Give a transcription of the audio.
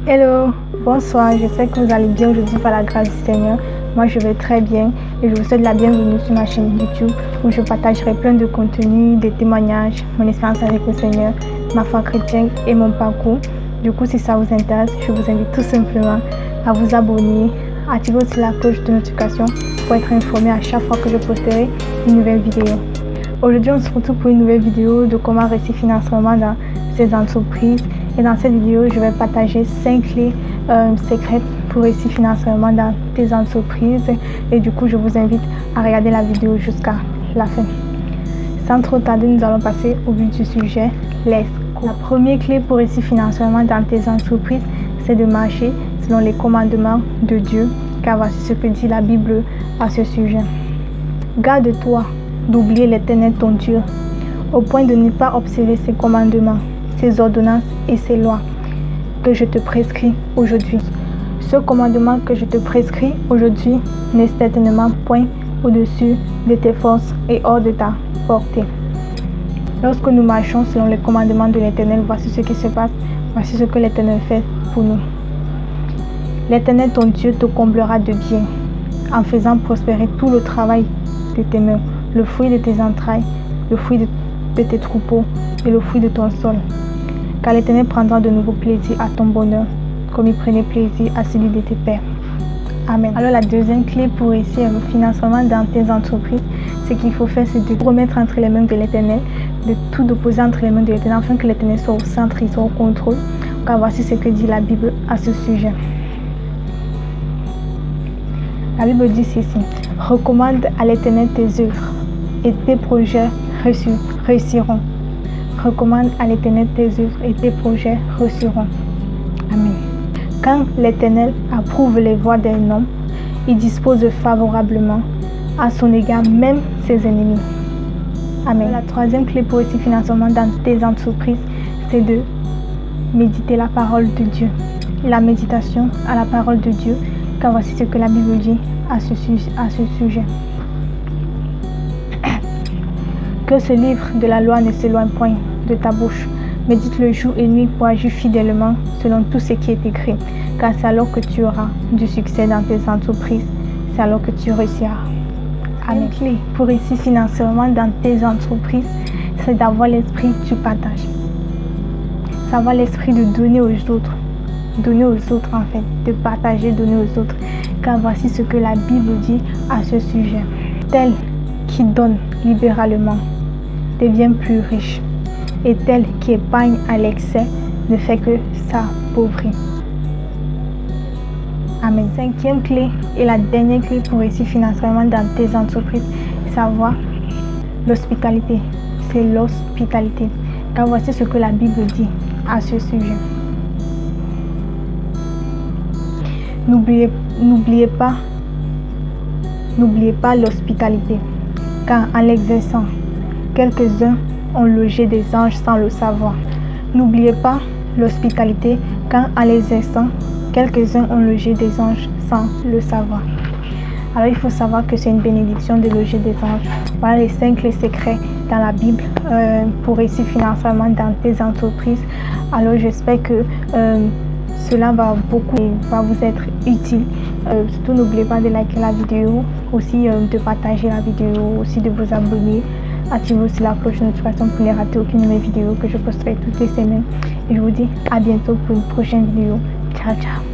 Hello, bonsoir, j'espère que vous allez bien aujourd'hui par la grâce du Seigneur. Moi je vais très bien et je vous souhaite la bienvenue sur ma chaîne YouTube où je partagerai plein de contenus, des témoignages, mon expérience avec le Seigneur, ma foi chrétienne et mon parcours. Du coup, si ça vous intéresse, je vous invite tout simplement à vous abonner, à activer aussi la cloche de notification pour être informé à chaque fois que je posterai une nouvelle vidéo. Aujourd'hui, on se retrouve pour une nouvelle vidéo de comment réussir financièrement dans ces entreprises. Et dans cette vidéo, je vais partager 5 clés secrètes pour réussir financièrement dans tes entreprises. Et du coup, je vous invite à regarder la vidéo jusqu'à la fin. Sans trop tarder, nous allons passer au vif du sujet. Let's go. La première clé pour réussir financièrement dans tes entreprises, c'est de marcher selon les commandements de Dieu, car voici ce que dit la Bible à ce sujet. Garde-toi d'oublier l'Éternel ton Dieu, au point de ne pas observer ses commandements, ses ordonnances et ses lois que je te prescris aujourd'hui. Ce commandement que je te prescris aujourd'hui n'est certainement point au-dessus de tes forces et hors de ta portée. Lorsque nous marchons selon les commandements de l'Éternel, voici ce qui se passe, voici ce que l'Éternel fait pour nous. L'Éternel ton Dieu te comblera de bien en faisant prospérer tout le travail de tes mains, le fruit de tes entrailles, le fruit de tes troupeaux et le fruit de ton sol. Car l'Éternel prendra de nouveau plaisir à ton bonheur, comme il prenait plaisir à celui de tes pères. Amen. Alors la deuxième clé pour réussir le financement dans tes entreprises, ce qu'il faut faire, c'est de remettre entre les mains de l'Éternel, de tout déposer entre les mains de l'Éternel, afin que l'Éternel soit au centre, il soit au contrôle. Car voici ce que dit la Bible à ce sujet. La Bible dit ceci: recommande à l'Éternel tes œuvres et tes projets réussiront. Recommande à l'Éternel tes œuvres et tes projets réussiront. Amen. Quand l'Éternel approuve les voies d'un homme, il dispose favorablement à son égard même ses ennemis. Amen. La troisième clé pour réussir financièrement dans tes entreprises, c'est de méditer la parole de Dieu. La méditation à la parole de Dieu, car voici ce que la Bible dit à ce sujet. Que ce livre de la loi ne s'éloigne point de ta bouche. Médite le jour et nuit pour agir fidèlement selon tout ce qui est écrit. Car c'est alors que tu auras du succès dans tes entreprises. C'est alors que tu réussiras. Amen. La clé pour réussir financièrement dans tes entreprises, c'est d'avoir l'esprit du partage. C'est avoir l'esprit de donner aux autres. Donner aux autres en fait. De partager, donner aux autres. Car voici ce que la Bible dit à ce sujet. Tel qui donne libéralement devient plus riche, et tel qui épargne à l'excès ne fait que s'appauvrir. Amen. Cinquième clé et la dernière clé pour réussir financièrement dans tes entreprises, c'est avoir l'hospitalité. C'est l'hospitalité. Car voici ce que la Bible dit à ce sujet. N'oubliez pas l'hospitalité, car en l'exerçant, quelques-uns ont logé des anges sans le savoir. N'oubliez pas l'hospitalité, car en l'exerçant, quelques-uns ont logé des anges sans le savoir. Alors il faut savoir que c'est une bénédiction de loger des anges. Voilà les 5 clés secrets dans la Bible pour réussir financièrement dans tes entreprises. Alors j'espère que cela va vous être utile. Surtout n'oubliez pas de liker la vidéo, aussi de partager la vidéo, aussi de vous abonner. Activez aussi la cloche de notification pour ne rater aucune de mes vidéos que je posterai toutes les semaines. Et je vous dis à bientôt pour une prochaine vidéo. Ciao ciao.